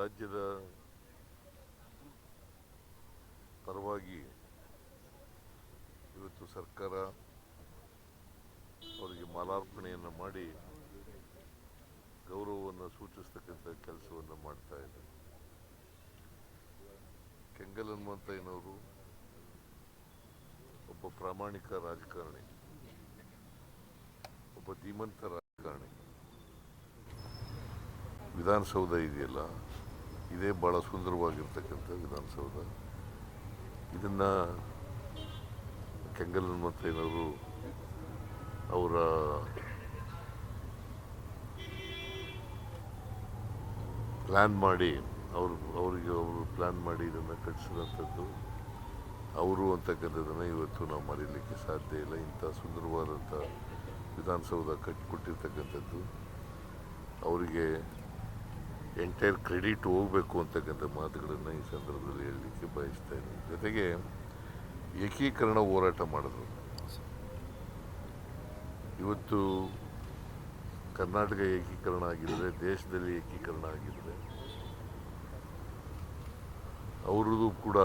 ರಾಜ್ಯದ ಪರವಾಗಿ ಇವತ್ತು ಸರ್ಕಾರ ಅವರಿಗೆ ಮಾಲಾರ್ಪಣೆಯನ್ನು ಮಾಡಿ ಗೌರವವನ್ನು ಸೂಚಿಸ್ತಕ್ಕಂಥ ಕೆಲಸವನ್ನು ಮಾಡ್ತಾ ಇದೆ. ಕೆಂಗಲ್ ಹನುಮಂತಯ್ಯನವರು ಒಬ್ಬ ಪ್ರಾಮಾಣಿಕ ರಾಜಕಾರಣಿ, ಒಬ್ಬ ಧೀಮಂತ ರಾಜಕಾರಣಿ. ವಿಧಾನಸೌಧ ಇದೆಯಲ್ಲ, ಇದೇ ಭಾಳ ಸುಂದರವಾಗಿರ್ತಕ್ಕಂಥ ವಿಧಾನಸೌಧ. ಇದನ್ನು ಕೆಂಗಲ್ ಹನುಮಂತಯ್ಯನವರು ಅವರ ಪ್ಲ್ಯಾನ್ ಮಾಡಿ ಅವರಿಗೆ ಪ್ಲ್ಯಾನ್ ಮಾಡಿ ಇದನ್ನು ಕಟ್ಟಿಸಿದಂಥದ್ದು ಅವರು ಅಂತಕ್ಕಂಥದ್ದನ್ನು ಇವತ್ತು ನಾವು ಮರೀಲಿಕ್ಕೆ ಸಾಧ್ಯ ಇಲ್ಲ. ಇಂಥ ಸುಂದರವಾದಂಥ ವಿಧಾನಸೌಧ ಕಟ್ಟಿಕೊಟ್ಟಿರ್ತಕ್ಕಂಥದ್ದು ಅವರಿಗೆ ಎಂಟೈರ್ ಕ್ರೆಡಿಟ್ ಹೋಗಬೇಕು ಅಂತಕ್ಕಂಥ ಮಾತುಗಳನ್ನು ಈ ಸಂದರ್ಭದಲ್ಲಿ ಹೇಳಲಿಕ್ಕೆ ಬಯಸ್ತಾ ಇದ್ದೀನಿ. ಜೊತೆಗೆ ಏಕೀಕರಣ ಹೋರಾಟ ಮಾಡಿದ್ರು. ಇವತ್ತು ಕರ್ನಾಟಕ ಏಕೀಕರಣ ಆಗಿದ್ದರೆ, ದೇಶದಲ್ಲಿ ಏಕೀಕರಣ ಆಗಿದ್ದರೆ, ಅವ್ರದ್ದು ಕೂಡ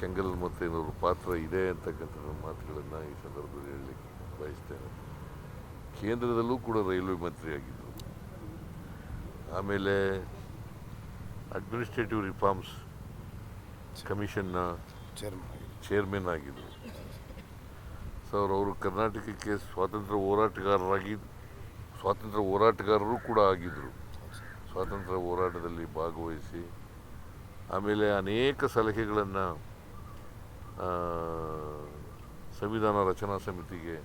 ಕೆಂಗಲ್ ಹನುಮಂತಯ್ಯನವ್ರ ಪಾತ್ರ ಇದೆ ಅಂತಕ್ಕಂಥ ಮಾತುಗಳನ್ನು ಈ ಸಂದರ್ಭದಲ್ಲಿ ಹೇಳಲಿಕ್ಕೆ ಬಯಸ್ತೇನೆ. ಕೇಂದ್ರದಲ್ಲೂ ಕೂಡ ರೈಲ್ವೆ ಮಂತ್ರಿ ಆಗಿದ್ದರು. ಆಮೇಲೆ ಅಡ್ಮಿನಿಸ್ಟ್ರೇಟಿವ್ ರಿಫಾರ್ಮ್ಸ್ ಕಮಿಷನ್ನ ಚೇರ್ಮನ್ ಆಗಿದ್ದರು. ಸೊ ಅವರು ಕರ್ನಾಟಕಕ್ಕೆ ಸ್ವಾತಂತ್ರ್ಯ ಹೋರಾಟಗಾರರು ಕೂಡ ಆಗಿದ್ದರು. ಸ್ವಾತಂತ್ರ್ಯ ಹೋರಾಟದಲ್ಲಿ ಭಾಗವಹಿಸಿ ಆಮೇಲೆ ಅನೇಕ ಸಲಹೆಗಳನ್ನು ಸಂವಿಧಾನ ರಚನಾ ಸಮಿತಿಗೆ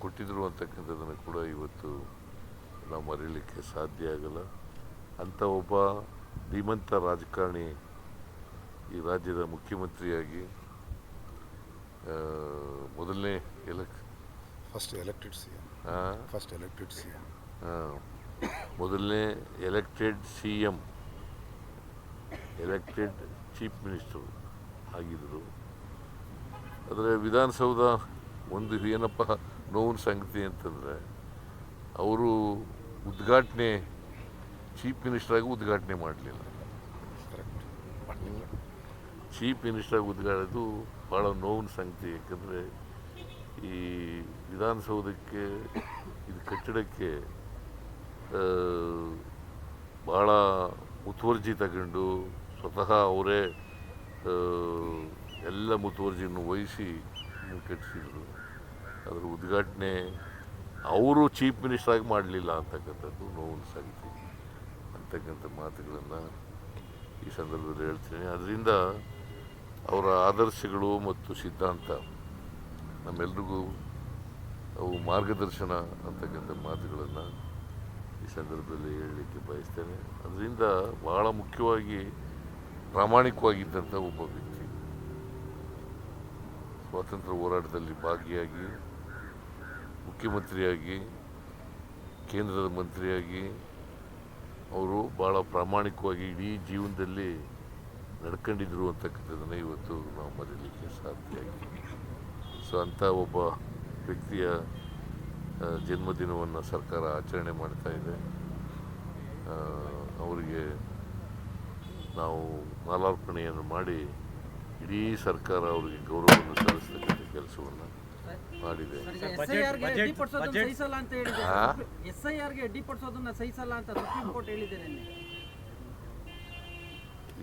ಕೊಟ್ಟಿದ್ದರು ಅಂತಕ್ಕಂಥದ್ದನ್ನು ಕೂಡ ಇವತ್ತು ನಾವು ಮರೀಲಿಕ್ಕೆ ಸಾಧ್ಯ ಆಗಲ್ಲ. ಅಂಥ ಒಬ್ಬ ಧೀಮಂತ ರಾಜಕಾರಣಿ ಈ ರಾಜ್ಯದ ಮುಖ್ಯಮಂತ್ರಿಯಾಗಿ ಮೊದಲನೇ ಮೊದಲನೇ elected CM, elected chief minister ಆಗಿದ್ದರು. ಆದರೆ ವಿಧಾನಸೌಧ ಒಂದು ಏನಪ್ಪ ನೋವಿನ ಸಂಗತಿ ಅಂತಂದರೆ, ಅವರು ಉದ್ಘಾಟನೆ ಚೀಫ್ ಮಿನಿಸ್ಟ್ರಾಗಿ ಉದ್ಘಾಟನೆ ಮಾಡಲಿಲ್ಲ. ಚೀಫ್ ಮಿನಿಸ್ಟ್ರಾಗಿ ಉದ್ಘಾಟದು ಭಾಳ ನೋವಿನ ಸಂಗತಿ. ಯಾಕಂದರೆ ಈ ವಿಧಾನಸೌಧಕ್ಕೆ, ಇದು ಕಟ್ಟಡಕ್ಕೆ ಭಾಳ ಮುತುವರ್ಜಿ ತಗೊಂಡು ಸ್ವತಃ ಅವರೇ ಎಲ್ಲ ಮುತುವರ್ಜಿಯನ್ನು ವಹಿಸಿ ಕಟ್ಟಿಸಿದರು. ಅದರ ಉದ್ಘಾಟನೆ ಅವರು ಚೀಫ್ ಮಿನಿಸ್ಟ್ರಾಗಿ ಮಾಡಲಿಲ್ಲ ಅಂತಕ್ಕಂಥದ್ದು ನೋವಿನ ಸಂಗತಿ ಅಂತಕ್ಕಂಥ ಮಾತುಗಳನ್ನು ಈ ಸಂದರ್ಭದಲ್ಲಿ ಹೇಳ್ತೀನಿ. ಅದರಿಂದ ಅವರ ಆದರ್ಶಗಳು ಮತ್ತು ಸಿದ್ಧಾಂತ ನಮ್ಮೆಲ್ರಿಗೂ ಅವು ಮಾರ್ಗದರ್ಶನ ಅಂತಕ್ಕಂಥ ಮಾತುಗಳನ್ನು ಈ ಸಂದರ್ಭದಲ್ಲಿ ಹೇಳಲಿಕ್ಕೆ ಬಯಸ್ತೇನೆ. ಅದರಿಂದ ಭಾಳ ಮುಖ್ಯವಾಗಿ ಪ್ರಾಮಾಣಿಕವಾಗಿದ್ದಂಥ ಒಬ್ಬ ವ್ಯಕ್ತಿ, ಸ್ವಾತಂತ್ರ್ಯ ಹೋರಾಟದಲ್ಲಿ ಭಾಗಿಯಾಗಿ, ಮುಖ್ಯಮಂತ್ರಿಯಾಗಿ, ಕೇಂದ್ರದ ಮಂತ್ರಿಯಾಗಿ ಅವರು ಭಾಳ ಪ್ರಾಮಾಣಿಕವಾಗಿ ಇಡೀ ಜೀವನದಲ್ಲಿ ನಡ್ಕೊಂಡಿದ್ರು ಅಂತಕ್ಕಂಥದ್ದನ್ನು ಇವತ್ತು ನಾವು ಮರೀಲಿಕ್ಕೆ ಸಾಧ್ಯ ಆಗಿದೆ. ಸೊ ಅಂಥ ಒಬ್ಬ ವ್ಯಕ್ತಿಯ ಜನ್ಮದಿನವನ್ನು ಸರ್ಕಾರ ಆಚರಣೆ ಮಾಡ್ತಾ ಇದೆ. ಅವರಿಗೆ ನಾವು ಮಾಲಾರ್ಪಣೆಯನ್ನು ಮಾಡಿ ಇಡೀ ಸರ್ಕಾರ ಅವರಿಗೆ ಗೌರವವನ್ನು ಸಲ್ಲಿಸ್ತಕ್ಕಂಥ ಕೆಲಸವನ್ನು ಮಾಡಿದೆ. SIRಗೆ ಅಡ್ಡಿಪಡಿಸೋದನ್ನ ಸಹಿಸಲ್ಲ ಅಂತ ಸುಪ್ರೀಂ ಕೋರ್ಟ್ ಹೇಳಿದೆ.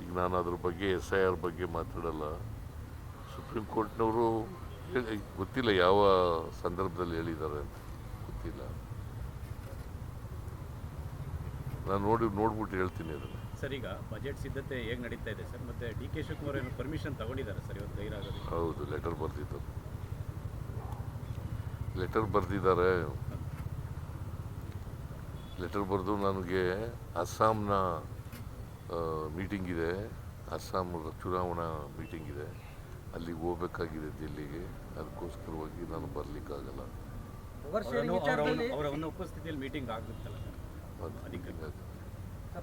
ಈಗ ನಾನು ಅದ್ರ ಬಗ್ಗೆ SIR ಬಗ್ಗೆ ಮಾತಾಡಲ್ಲ. ಸುಪ್ರೀಂ ಕೋರ್ಟ್ನವರು ಗೊತ್ತಿಲ್ಲ ಯಾವ ಸಂದರ್ಭದಲ್ಲಿ ಹೇಳಿದ್ದಾರೆ ಅಂತ ಗೊತ್ತಿಲ್ಲ. ನಾನು ನೋಡ್ಬಿಟ್ಟು ಹೇಳ್ತೀನಿ ಅದನ್ನು. ಸರ್, ಈಗ ಬಜೆಟ್ ಸಿದ್ಧತೆ ಹೇಗೆ ನಡೀತಾ ಇದೆ ಸರ್? ಮತ್ತೆ DK ಶಿವಕುಮಾರ್ ಏನು ಪರ್ಮಿಷನ್ ತಗೊಂಡಿದ್ದಾರೆ ಸರ್ ಇವತ್ತು ಗೈರಾಗೋದು? ಹೌದು, ಲೆಟರ್ ಬರೆದಿದ್ದಾರೆ. ಲೆಟರ್ ಬರೆದು ನನಗೆ ಅಸ್ಸಾಂನ ಮೀಟಿಂಗ್ ಇದೆ, ಅಸ್ಸಾಂ ಚುನಾವಣಾ ಮೀಟಿಂಗ್ ಇದೆ, ಅಲ್ಲಿಗೆ ಹೋಗ್ಬೇಕಾಗಿದೆ ದಿಲ್ಲಿಗೆ. ಅದಕ್ಕೋಸ್ಕರವಾಗಿ ನಾನು ಬರಲಿಕ್ಕಾಗಲ್ಲ. ಅವರ ಉಪಸ್ಥಿತಿಯಲ್ಲಿ ಮೀಟಿಂಗ್ ಆಗುತ್ತಲ್ಲ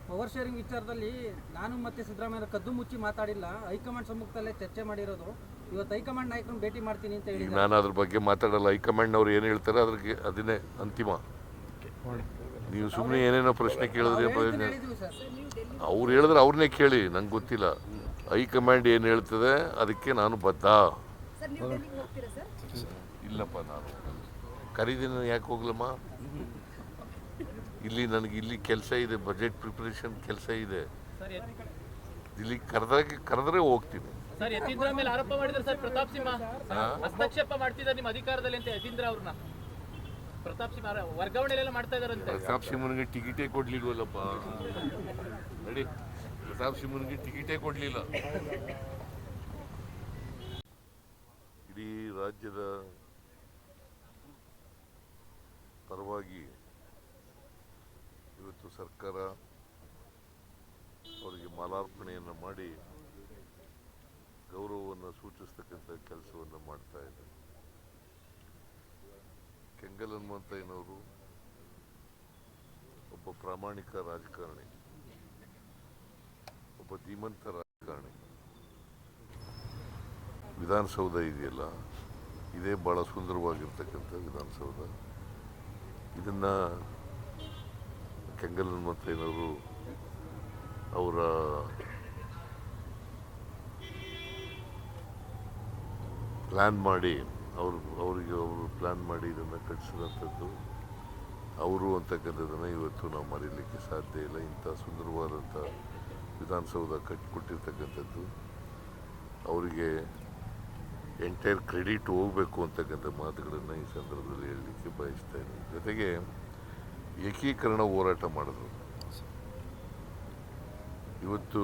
ಪವರ್ ಶೇರಿಂಗ್ ವಿಚಾರದಲ್ಲಿ ನಾನು ಮತ್ತೆ ಸಿದ್ದರಾಮಯ್ಯ ಕದ್ದು ಮುಚ್ಚಿ ಮಾತಾಡಿಲ್ಲ, ಹೈಕಮಾಂಡ್ ಸಮ್ಮುಖದಲ್ಲೇ ಚರ್ಚೆ ಮಾಡಿರೋದು. ಇವತ್ತು ಹೈಕಮಾಂಡ್ ನಾಯಕರನ್ನು ಭೇಟಿ ಮಾಡ್ತೀನಿ ಅಂತ ಹೇಳಿ ನಾನು ಅದ್ರ ಬಗ್ಗೆ ಮಾತಾಡಲ್ಲ. ಹೈಕಮಾಂಡ್ನವ್ರು ಏನು ಹೇಳ್ತಾರೆ ಅದನ್ನೇ ಅಂತಿಮ. ನೀವು ಸುಮ್ಮನೆ ಏನೇನೋ ಪ್ರಶ್ನೆ ಕೇಳಿದ್ರೆ ಪ್ರಯೋಜನ. ಅವ್ರು ಹೇಳಿದ್ರೆ ಅವ್ರನ್ನೇ ಕೇಳಿ, ನಂಗೆ ಗೊತ್ತಿಲ್ಲ. ಹೈಕಮಾಂಡ್ ಏನು ಹೇಳ್ತದೆ ಅದಕ್ಕೆ ನಾನು ಬದ್ಧ. ಸರ್ ನೀವು ಡೆಲ್ಲಿಗೆ ಹೋಗ್ತೀರಾ ಸರ್? ಇಲ್ಲಪ್ಪ, ನಾನು ಕರೀದಿನ ಯಾಕೆ ಹೋಗ್ಲಮ್ಮ? ಇಲ್ಲಿ ನನಗೆ ಇಲ್ಲಿ ಕೆಲಸ ಇದೆ, ಬಜೆಟ್ ಪ್ರಿಪರೇಷನ್ ಕೆಲಸ ಇದೆ. ಇಲ್ಲಿ ಕರೆದ್ರೆ ಹೋಗ್ತೀನಿ. ಸರ್ ಯತೀಂದ್ರ ಮೇಲೆ ಆರೋಪ ಮಾಡಿದ್ರೆ ಸರ್ ಪ್ರತಾಪ್ ಸಿಂಹ ಹಸ್ತಕ್ಷೇಪ ಮಾಡ್ತಿದ್ದಾರೆ ನಿಮ್ಮ ಅಧಿಕಾರದಲ್ಲಿ ಅಂತ ಯತೀಂದ್ರ ಅವ್ರನ್ನ ಪ್ರತಾಪ್ ಸಿಂಹ ವರ್ಗಾವಣೆಲೆಲ್ಲ ಮಾಡ್ತಾ ಇದಾರಂತೆ. ಪ್ರತಾಪ್ ಸಿಂಹನಿಗೆ ಟಿಕೆಟೇ ಕೊಡ್ಲಿಲ್ವಲ್ಲಪ್ಪ. ನಡಿ, ಪ್ರತಾಪ್ ಸಿಂಹನಿಗೆ ಟಿಕೆಟೇ ಕೊಡ್ಲಿಲ್ಲ. ಇಡೀ ರಾಜ್ಯದ ಪರವಾಗಿ ಇವತ್ತು ಸರ್ಕಾರ ಅವರಿಗೆ ಮಾಲಾರ್ಪಣೆಯನ್ನು ಮಾಡಿ ಗೌರವವನ್ನು ಸೂಚಿಸ್ತಕ್ಕಂಥ ಕೆಲಸವನ್ನು ಮಾಡ್ತಾ ಇದೆ. ಕೆಂಗಲ್ ಹನುಮಂತಯ್ಯನವರು ಒಬ್ಬ ಪ್ರಾಮಾಣಿಕ ರಾಜಕಾರಣಿ, ಒಬ್ಬ ಧೀಮಂತ ರಾಜಕಾರಣಿ. ವಿಧಾನಸೌಧ ಇದೆಯಲ್ಲ, ಇದೇ ಭಾಳ ಸುಂದರವಾಗಿರ್ತಕ್ಕಂಥ ವಿಧಾನಸೌಧ. ಇದನ್ನು ಕೆಂಗಲ್ ಹನುಮಂತಯ್ಯನವರು ಅವರ ಪ್ಲ್ಯಾನ್ ಮಾಡಿ ಅವರು ಪ್ಲ್ಯಾನ್ ಮಾಡಿ ಇದನ್ನು ಕಟ್ಟಿಸಿದಂಥದ್ದು ಅವರು ಅಂತಕ್ಕಂಥದ್ದನ್ನು ಇವತ್ತು ನಾವು ಮರೀಲಿಕ್ಕೆ ಸಾಧ್ಯ ಇಲ್ಲ. ಇಂಥ ಸುಂದರವಾದಂಥ ವಿಧಾನಸೌಧ ಕಟ್ಟಿಕೊಟ್ಟಿರ್ತಕ್ಕಂಥದ್ದು ಅವರಿಗೆ ಎಂಟೈರ್ ಕ್ರೆಡಿಟ್ ಹೋಗಬೇಕು ಅಂತಕ್ಕಂಥ ಮಾತುಗಳನ್ನು ಈ ಸಂದರ್ಭದಲ್ಲಿ ಹೇಳಲಿಕ್ಕೆ ಬಯಸ್ತಾ ಇದ್ದೀನಿ. ಜೊತೆಗೆ ಏಕೀಕರಣ ಹೋರಾಟ ಮಾಡಿದ್ರು. ಇವತ್ತು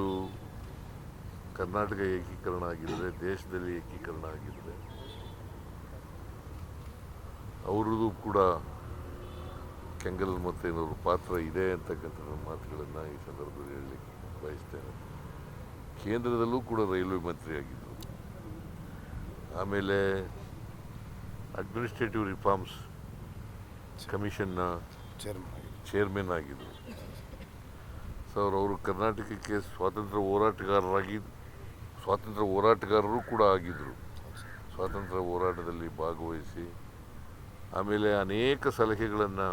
ಕರ್ನಾಟಕ ಏಕೀಕರಣ ಆಗಿದ್ರೆ, ದೇಶದಲ್ಲಿ ಏಕೀಕರಣ ಆಗಿದ್ರೆ, ಅವ್ರದ್ದು ಕೂಡ ಕೆಂಗಲ್ ಹನುಮಂತಯ್ಯನವ್ರ ಪಾತ್ರ ಇದೆ ಅಂತಕ್ಕಂಥ ಮಾತುಗಳನ್ನು ಈ ಸಂದರ್ಭದಲ್ಲಿ ಹೇಳಲಿಕ್ಕೆ ಬಯಸ್ತೇನೆ. ಕೇಂದ್ರದಲ್ಲೂ ಕೂಡ ರೈಲ್ವೆ ಮಂತ್ರಿ ಆಗಿದ್ದರು. ಆಮೇಲೆ ಅಡ್ಮಿನಿಸ್ಟ್ರೇಟಿವ್ ರಿಫಾರ್ಮ್ಸ್ ಕಮಿಷನ್ನ ಚೇರ್ಮನ್ ಆಗಿದ್ದರು. ಸೊ ಅವರು ಕರ್ನಾಟಕಕ್ಕೆ ಸ್ವಾತಂತ್ರ್ಯ ಹೋರಾಟಗಾರರು ಕೂಡ ಆಗಿದ್ದರು. ಸ್ವಾತಂತ್ರ್ಯ ಹೋರಾಟದಲ್ಲಿ ಭಾಗವಹಿಸಿ ಆಮೇಲೆ ಅನೇಕ ಸಲಹೆಗಳನ್ನು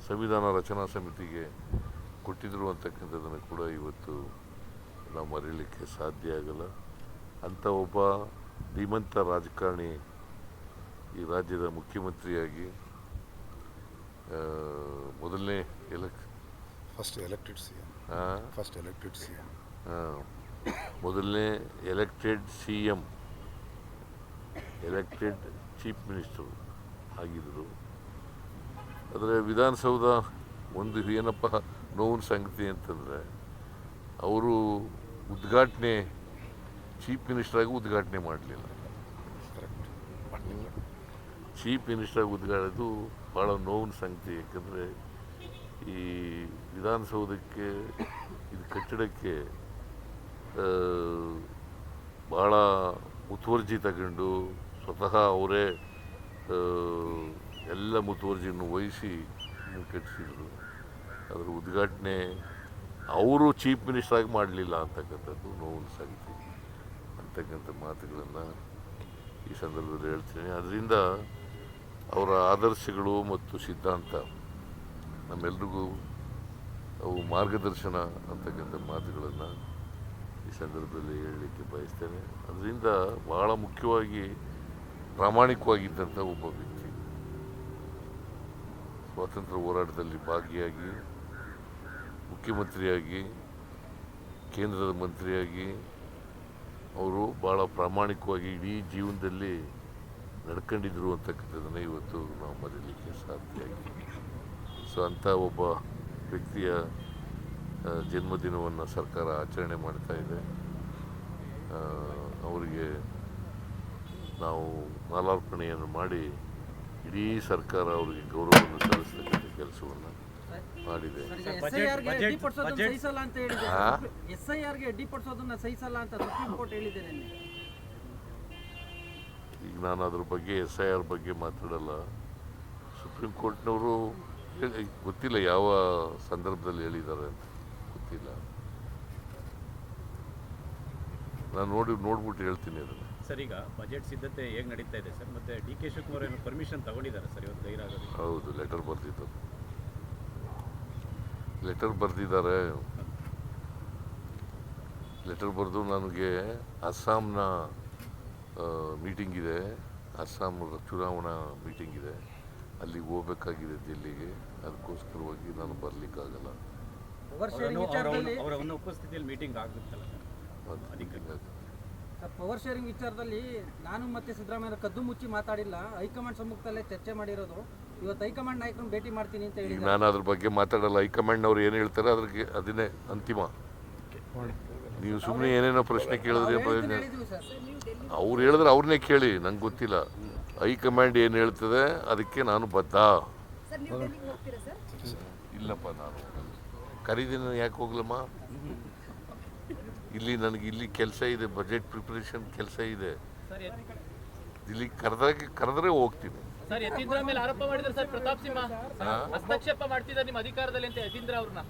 ಸಂವಿಧಾನ ರಚನಾ ಸಮಿತಿಗೆ ಕೊಟ್ಟಿದ್ದರು ಅಂತಕ್ಕಂಥದ್ದನ್ನು ಕೂಡ ಇವತ್ತು ನಾವು ಮರೀಲಿಕ್ಕೆ ಸಾಧ್ಯ ಆಗಲ್ಲ. ಅಂಥ ಒಬ್ಬ ಧೀಮಂತ ರಾಜಕಾರಣಿ ಈ ರಾಜ್ಯದ ಮುಖ್ಯಮಂತ್ರಿಯಾಗಿ ಮೊದಲನೇ ಮೊದಲನೇ elected CM, elected chief minister ಆಗಿದ್ದರು. ಆದರೆ ವಿಧಾನಸೌಧ ಒಂದು ಏನಪ್ಪ ನೋವಿನ ಸಂಗತಿ ಅಂತಂದರೆ, ಅವರು ಉದ್ಘಾಟನೆ ಚೀಫ್ ಮಿನಿಸ್ಟರಾಗಿ ಉದ್ಘಾಟನೆ ಮಾಡಲಿಲ್ಲ. ಚೀಫ್ ಮಿನಿಸ್ಟರಾಗಿ ಉದ್ಘಾಟದು ಭಾಳ ನೋವಿನ ಸಂಗತಿ. ಯಾಕಂದರೆ ಈ ವಿಧಾನಸೌಧಕ್ಕೆ, ಇದು ಕಟ್ಟಡಕ್ಕೆ ಭಾಳ ಮುತುವರ್ಜಿ ತಗೊಂಡು ಸ್ವತಃ ಅವರೇ ಎಲ್ಲ ಮುತುವರ್ಜಿಯನ್ನು ವಹಿಸಿ ಕಟ್ಟಿಸಿದರು. ಅದರ ಉದ್ಘಾಟನೆ ಅವರು ಚೀಫ್ ಮಿನಿಸ್ಟರಾಗಿ ಮಾಡಲಿಲ್ಲ ಅಂತಕ್ಕಂಥದ್ದು ನೋವಿನ ಸಂಗತಿ ಅಂತಕ್ಕಂಥ ಮಾತುಗಳನ್ನು ಈ ಸಂದರ್ಭದಲ್ಲಿ ಹೇಳ್ತೀನಿ. ಅದರಿಂದ ಅವರ ಆದರ್ಶಗಳು ಮತ್ತು ಸಿದ್ಧಾಂತ ನಮ್ಮೆಲ್ರಿಗೂ ಅವು ಮಾರ್ಗದರ್ಶನ ಅಂತಕ್ಕಂಥ ಮಾತುಗಳನ್ನು ಈ ಸಂದರ್ಭದಲ್ಲಿ ಹೇಳಲಿಕ್ಕೆ ಬಯಸ್ತೇನೆ. ಅದರಿಂದ ಭಾಳ ಮುಖ್ಯವಾಗಿ ಪ್ರಾಮಾಣಿಕವಾಗಿದ್ದಂಥ ಒಬ್ಬ ವ್ಯಕ್ತಿ, ಸ್ವಾತಂತ್ರ್ಯ ಹೋರಾಟದಲ್ಲಿ ಭಾಗಿಯಾಗಿ, ಮುಖ್ಯಮಂತ್ರಿಯಾಗಿ, ಕೇಂದ್ರದ ಮಂತ್ರಿಯಾಗಿ ಅವರು ಭಾಳ ಪ್ರಾಮಾಣಿಕವಾಗಿ ಇಡೀ ಜೀವನದಲ್ಲಿ ನಡ್ಕೊಂಡಿದ್ರು ಅಂತಕ್ಕಂಥದ್ದನ್ನು ಇವತ್ತು ನಾವು ಮರೀಲಿಕ್ಕೆ ಸಾಧ್ಯ ಆಗಿದೆ. ಸೊ ಅಂಥ ಒಬ್ಬ ವ್ಯಕ್ತಿಯ ಜನ್ಮದಿನವನ್ನು ಸರ್ಕಾರ ಆಚರಣೆ ಮಾಡ್ತಾ ಇದೆ. ಅವರಿಗೆ ನಾವು ಮಾಲಾರ್ಪಣೆಯನ್ನು ಮಾಡಿ ಇಡೀ ಸರ್ಕಾರ ಅವರಿಗೆ ಗೌರವವನ್ನು ಸಲ್ಲಿಸ್ತಕ್ಕಂಥ ಕೆಲಸವನ್ನು ಮಾಡಿದೆ. SIRಗೆ ಸಹಿಸಲ್ಲ ಅಂತ ಹೇಳಿದೆ. SIRಗೆ ಅಡ್ಡಿಪಡಿಸೋದನ್ನ ಸಹಿಸಲ್ಲ ಅಂತ ಸುಪ್ರೀಂ ಕೋರ್ಟ್ ಹೇಳಿದೆ ನಿನ್ನೆ. ಈಗ ನಾನು ಅದ್ರ ಬಗ್ಗೆ SIR ಬಗ್ಗೆ ಮಾತಾಡಲ್ಲ. ಸುಪ್ರೀಂ ಕೋರ್ಟ್ನವರು ಗೊತ್ತಿಲ್ಲ ಯಾವ ಸಂದರ್ಭದಲ್ಲಿ ಹೇಳಿದ್ದಾರೆ ಅಂತ ಗೊತ್ತಿಲ್ಲ. ನಾನು ನೋಡ್ಬಿಟ್ಟು ಹೇಳ್ತೀನಿ ಅದನ್ನು. ಸರ್, ಈಗ ಬಜೆಟ್ ಸಿದ್ಧತೆ ಹೇಗೆ ನಡೀತಾ ಇದೆ ಸರ್? ಮತ್ತೆ DK ಶಿವಕುಮಾರ್ ಏನು ಪರ್ಮಿಷನ್ ತಗೊಂಡಿದ್ದಾರೆ ಸರ್ ಇವತ್ತು ಗೈರಾಗೋದು? ಹೌದು, ಲೆಟರ್ ಬರ್ತಿತ್ತು. ಲೆಟರ್ ಬರೆದಿದ್ದಾರೆ. ಲೆಟರ್ ಬರೆದು ನನಗೆ ಅಸ್ಸಾಂನ ಮೀಟಿಂಗ್ ಇದೆ, ಅಸ್ಸಾಂ ಚುನಾವಣಾ ಮೀಟಿಂಗ್ ಇದೆ, ಅಲ್ಲಿಗೆ ಹೋಗ್ಬೇಕಾಗಿದೆ ದಿಲ್ಲಿಗೆ. ಅದಕ್ಕೋಸ್ಕರವಾಗಿ ನಾನು ಬರಲಿಕ್ಕಾಗಲ್ಲ. ಪವರ್ ಶೇರಿಂಗ್ ವಿಚಾರದಲ್ಲಿ ಅವರ ಉಪಸ್ಥಿತಿಯಲ್ಲಿ ಮೀಟಿಂಗ್ ಆಗುತ್ತಲ್ಲ ಸರ್. ಪವರ್ ಶೇರಿಂಗ್ ವಿಚಾರದಲ್ಲಿ ನಾನು ಮತ್ತೆ ಸಿದ್ದರಾಮಯ್ಯ ಕದ್ದು ಮುಚ್ಚಿ ಮಾತಾಡಿಲ್ಲ, ಹೈಕಮಾಂಡ್ ಸಮ್ಮುಖದಲ್ಲೇ ಚರ್ಚೆ ಮಾಡಿರೋದು. ಇವತ್ತು ಹೈಕಮಾಂಡ್ ನಾಯಕರನ್ನು ಭೇಟಿ ಮಾಡ್ತೀನಿ ಅಂತ ಈಗ ಹೇಳಿದ್ದಾರೆ. ನಾನು ಅದ್ರ ಬಗ್ಗೆ ಮಾತಾಡಲ್ಲ. ಹೈಕಮಾಂಡ್ನವ್ರು ಏನು ಹೇಳ್ತಾರೆ ಅದ್ರಿಗೆ ಅದನ್ನೇ ಅಂತಿಮ. ನೀವು ಸುಮ್ಮನೆ ಏನೇನೋ ಪ್ರಶ್ನೆ ಕೇಳಿದ್ರೆ ಪ್ರಯೋಜನ. ಹೇಳಿದ್ವಿ ಸರ್. ಅವ್ರು ಹೇಳಿದ್ರೆ ಅವ್ರನ್ನೇ ಕೇಳಿ, ನಂಗೆ ಗೊತ್ತಿಲ್ಲ. ಹೈಕಮಾಂಡ್ ಏನು ಹೇಳ್ತದೆ ಅದಕ್ಕೆ ನಾನು ಬದ್ಧ. ಸರ್ ನೀವು ಡೆಲ್ಲಿಗೆ ಹೋಗ್ತೀರಾ ಸರ್? ಇಲ್ಲಪ್ಪ, ನಾನು ಕರೀದಿನ ಯಾಕೆ ಹೋಗ್ಲಮ್ಮ? ಇಲ್ಲಿ ನನಗೆ ಇಲ್ಲಿ ಕೆಲಸ ಇದೆ, ಬಜೆಟ್ ಪ್ರಿಪರೇಷನ್ ಕೆಲಸ ಇದೆ. ಸರ್ ಇಲ್ಲಿ ಕರೆದ್ರೆ ಹೋಗ್ತೀನಿ. ಸರ್ ಯತೀಂದ್ರ ಮೇಲೆ ಆರೋಪ ಮಾಡಿದ್ದಾರೆ ಸರ್ ಪ್ರತಾಪ್ ಸಿಂಹ ಹಸ್ತಕ್ಷೇಪ ಮಾಡ್ತಿದ್ದಾರೆ ನಿಮ್ಮ ಅಧಿಕಾರದಲ್ಲಿ ಅಂತ ಯತೀಂದ್ರ ಅವ್ರನ್ನ.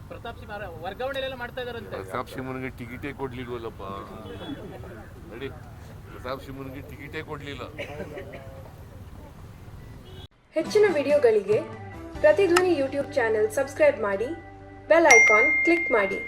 ಪ್ರತಾಪ್ ಸಿಂಹ ವರ್ಗಾವಣೆಲೆಲ್ಲ ಮಾಡ್ತಾ ಇದಾರಂತೆ. ಪ್ರತಾಪ್ ಸಿಂಹನಿಗೆ ಟಿಕೆಟೇ ಕೊಡ್ಲಿಲ್ವಲ್ಲಪ್ಪ. ನಡಿ, ಪ್ರತಾಪ್ ಸಿಂಹನಿಗೆ ಟಿಕೆಟೇ ಕೊಡ್ಲಿಲ್ಲ. ಹೆಚ್ಚಿನ ವಿಡಿಯೋಗಳಿಗೆ ಪ್ರತಿಧ್ವನಿ ಯೂಟ್ಯೂಬ್ ಚಾನೆಲ್ ಸಬ್ಸ್ಕ್ರೈಬ್ ಮಾಡಿ, ಬೆಲ್ ಐಕಾನ್ ಕ್ಲಿಕ್ ಮಾಡಿ.